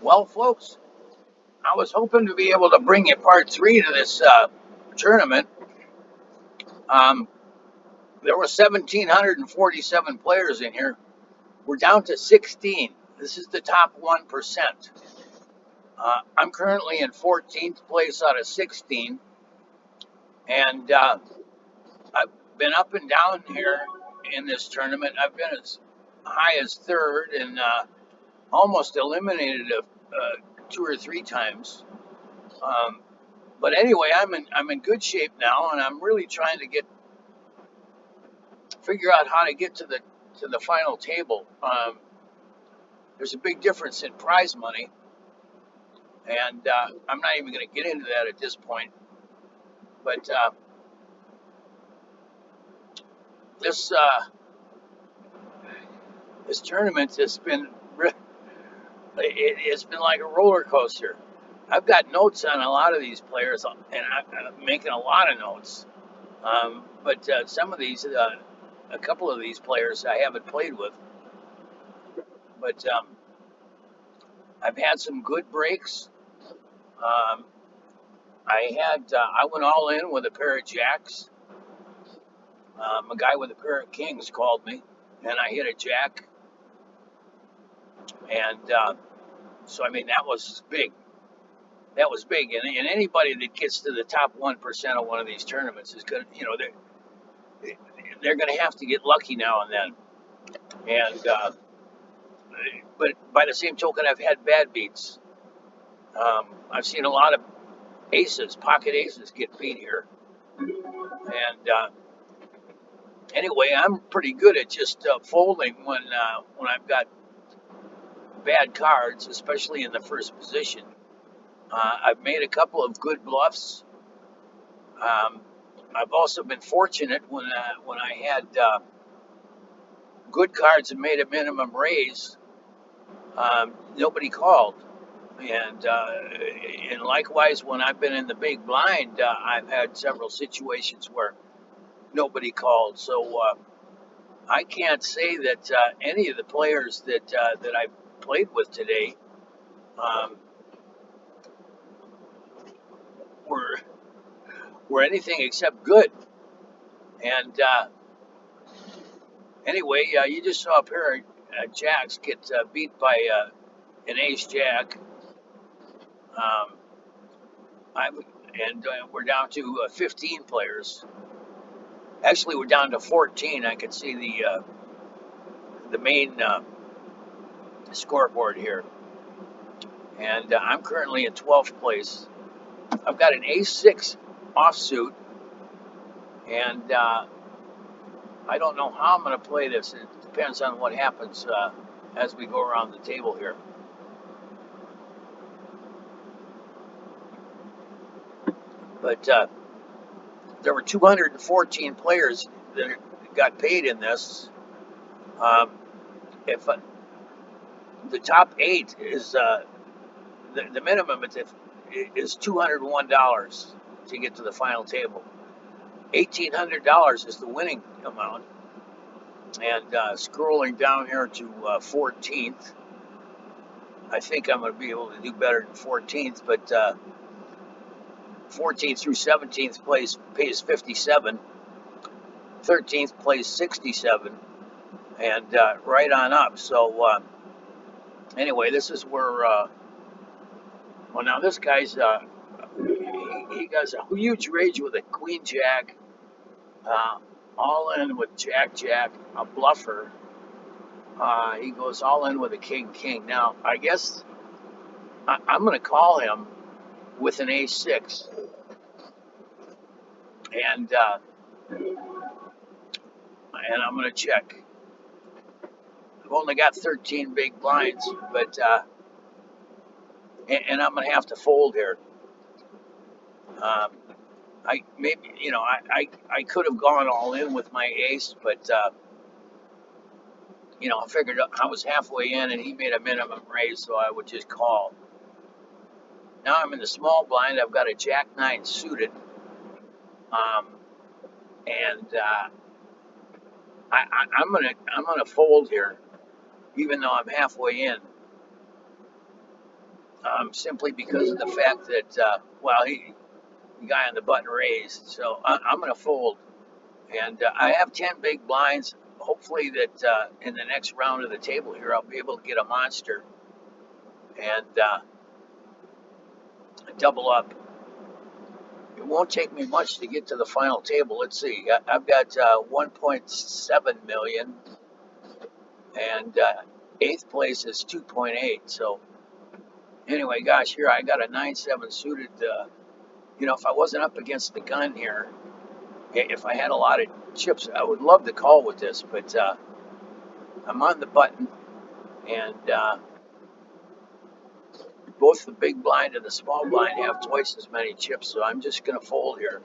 Well, folks, I was hoping to be able to bring you part three to this tournament. Um, there were 1,747 players in here. We're down to 16. This is the top 1%. I'm currently in 14th place out of 16, and I've been up and down here in this tournament. I've been as high as third and almost eliminated two or three times. Um, but anyway, I'm in good shape now, and I'm really trying to figure out how to get to the final table. There's a big difference in prize money, and I'm not even going to get into that at this point. But this this tournament has been it's been like a roller coaster. I've got notes on a lot of these players, and I'm making a lot of notes. But some of these, a couple of these players, I haven't played with. But I've had some good breaks. Um, I went all in with a pair of jacks. A guy with a pair of kings called me, and I hit a jack, and so I mean that was big. That was big, and anybody that gets to the top 1% of one of these tournaments is gonna, they're gonna have to get lucky now and then. And but by the same token, I've had bad beats. I've seen a lot of aces, pocket aces, get beat here, and anyway, I'm pretty good at just folding when I've got bad cards, especially in the first position. I've made a couple of good bluffs. Um, I've also been fortunate when I had good cards and made a minimum raise. Nobody called, and likewise when I've been in the big blind, I've had several situations where nobody called. So I can't say that any of the players that I played with today um, were were anything except good. And anyway, you just saw a pair of jacks get beat by an ace jack. Um, and we're down to 15 players. Actually, we're down to 14. I can see the main scoreboard here, and I'm currently in 12th place. I've got an ace-6 offsuit, and I don't know how I'm going to play this. It depends on what happens as we go around the table here. But there were 214 players that got paid in this. Um, if the top eight is the minimum is $201 to get to the final table. $1,800 is the winning amount. And scrolling down here to 14th, I think I'm going to be able to do better than 14th, but 14th through 17th place pays 57, 13th place 67, and right on up. So anyway, this is where. Well, now this guy's he has a huge range with a queen jack, uh, all in with jack jack, a bluffer. He goes all in with a king king. Now I guess I'm going to call him with an ace-6, and I'm going to check. I've only got 13 big blinds, but and I'm going to have to fold here. Um, I maybe I could have gone all in with my ace, but I figured I was halfway in and he made a minimum raise, so I would just call. Now I'm in the small blind. I've got a jack nine suited, um, and I'm gonna fold here, even though I'm halfway in. simply because of the fact that, the guy on the button raised. So I'm going to fold. And I have 10 big blinds. Hopefully, that in the next round of the table here, I'll be able to get a monster and double up. It won't take me much to get to the final table. Let's see. I've got 1.7 million, and eighth place is 2.8. So anyway, gosh, here I got a 9-7 suited. If I wasn't up against the gun here, if I had a lot of chips, I would love to call with this, but I'm on the button, and both the big blind and the small blind have twice as many chips, so I'm just going to fold here.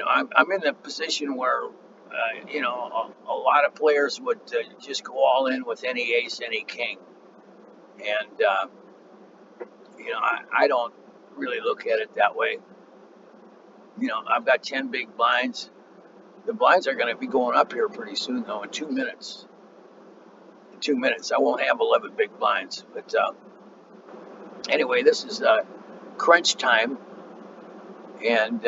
I'm in the position where, a lot of players would just go all in with any ace, any king. And, I don't really look at it that way. I've got 10 big blinds. The blinds are going to be going up here pretty soon, though, in 2 minutes. In 2 minutes, I won't have 11 big blinds. But anyway, this is crunch time. And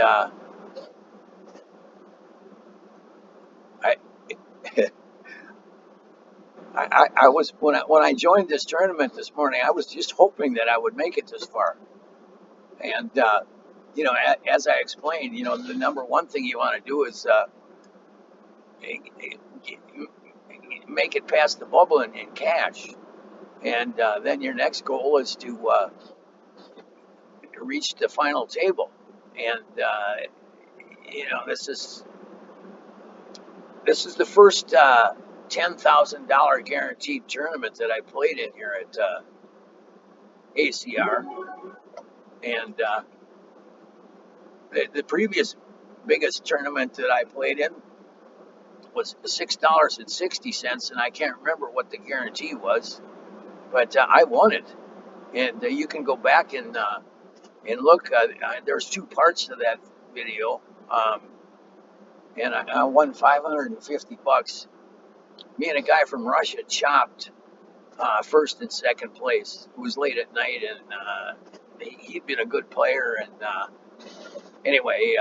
I, I was when I joined this tournament this morning, I was just hoping that I would make it this far. And as I explained, the number one thing you want to do is make it past the bubble and cash. And then your next goal is to reach the final table. And this is the first $10,000 guaranteed tournament that I played in here at ACR. And the previous biggest tournament that I played in was $6.60, and I can't remember what the guarantee was, but I won it. And you can go back and look. There's two parts to that video, and I won $550. Me and a guy from Russia chopped first and second place. It was late at night, and he'd been a good player. And anyway,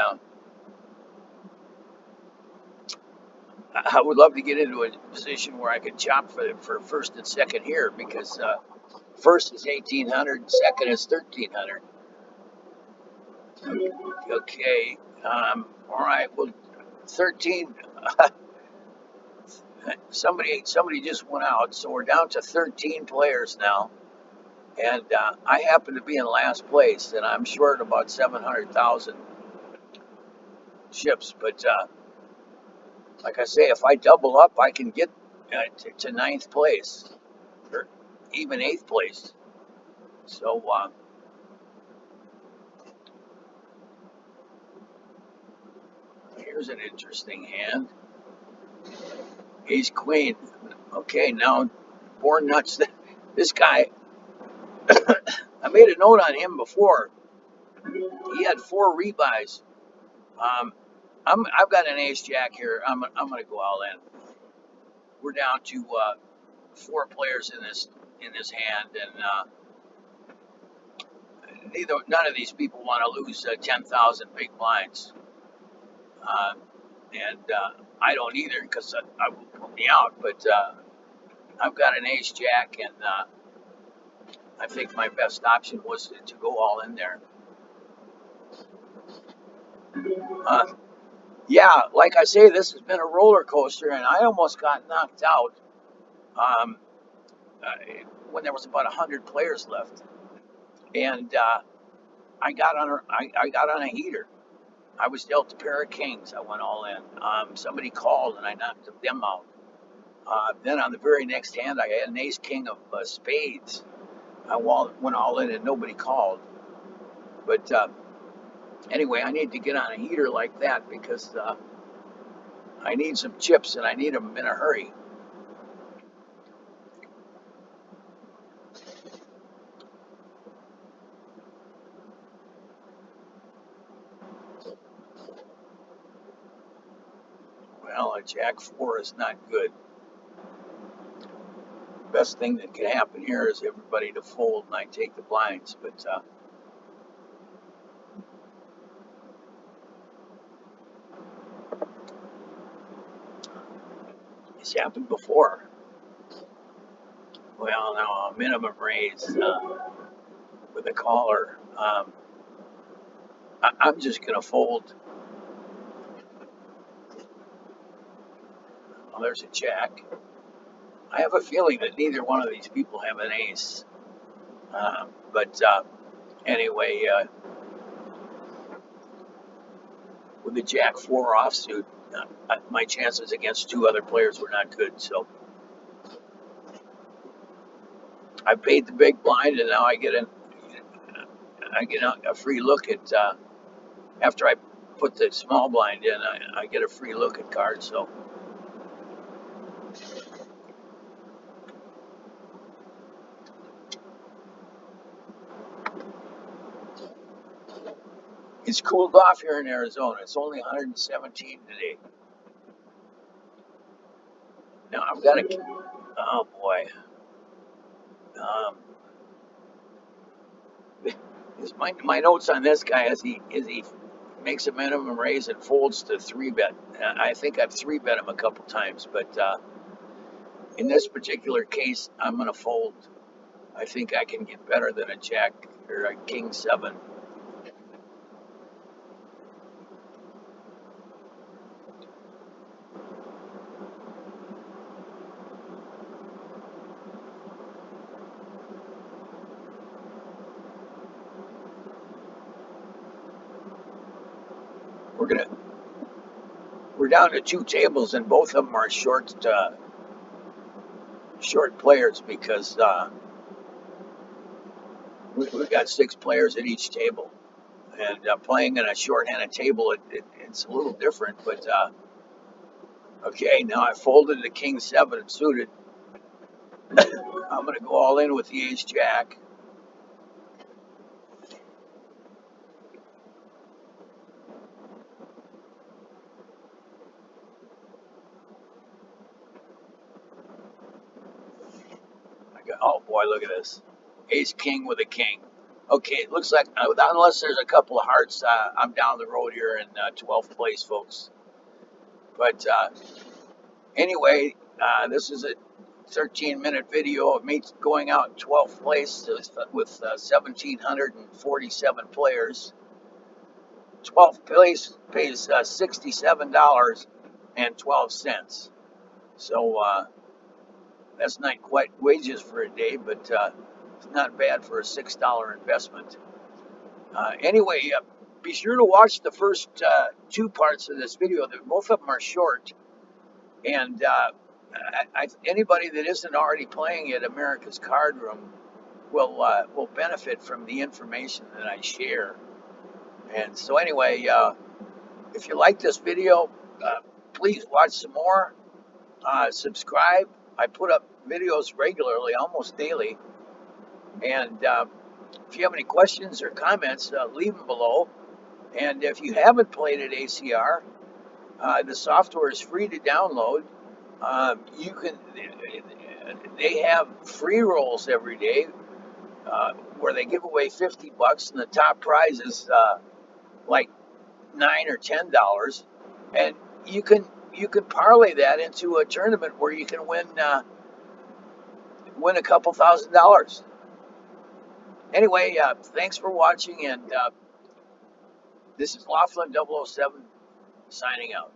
I would love to get into a position where I could chop for first and second here, because first is 1,800, second is 1,300. Okay. All right. Well, 13. Somebody just went out, so we're down to 13 players now, and I happen to be in last place, and I'm short about 700,000 chips. But like I say, if I double up, I can get to ninth place, or even eighth place. So here's an interesting hand. Ace Queen. Okay, now born nuts. This guy, I made a note on him before. He had 4 rebuys. Um, I've got an ace jack here. I'm going to go all in. We're down to 4 players in this hand, and none of these people want to lose 10,000 big blinds, uh, and I don't either, because I will put me out. But I've got an ace jack, and I think my best option was to go all in there. Uh, yeah, like I say, this has been a roller coaster, and I almost got knocked out um, uh, when there was about 100 players left, and I got on a heater. I was dealt a pair of kings. I went all in. Somebody called, and I knocked them out. Then on the very next hand, I had an ace king of spades. I went all in, and nobody called. But anyway, I need to get on a heater like that, because I need some chips, and I need them in a hurry. Well, a jack 4 is not good. best thing that can happen here is everybody to fold and I take the blinds. But it's happened before. Well, now a minimum raise with a caller. I'm just going to fold. Well, there's a jack. I have a feeling that neither one of these people have an ace. But anyway, with the jack four offsuit, my chances against two other players were not good. So I paid the big blind, and now I get a free look at after I put the small blind in. I get a free look at cards. So it's cooled off here in Arizona. It's only 117 today. Now I've got a oh boy. Um, my notes on this guy is he makes a minimum raise and folds to three bet. I think I've three bet him a couple times, but in this particular case, I'm going to fold. I think I can get better than a jack or a king seven. We're gonna we're down to two tables, and both of them are short players because we've got six players at each table, and playing in a short-handed table, it's a little different. But okay, now I folded the king seven suited. I'm going to go all in with the ace jack. Oh boy, look at this. Ace king with a king. Okay, it looks like, unless there's a couple of hearts, I'm down the road here in 12th place, folks. But anyway, this is a 13-minute video of me going out in 12th place with 1,747 players. 12th place pays $67.12. So that's not quite wages for a day, but it's not bad for a $6 investment. Anyway, be sure to watch the first two parts of this video. Both of them are short, and anybody that isn't already playing at America's Card Room will benefit from the information that I share. And so anyway, if you like this video, please watch some more. Subscribe. I put up videos regularly, almost daily. And if you have any questions or comments, leave them below. And if you haven't played at ACR, the software is free to download. You can. They have free rolls every day where they give away $50, and the top prize is like $9 or $10, and you can parlay that into a tournament where you can win a couple $1,000s. Anyway, thanks for watching, and this is Laughlin 007 signing out.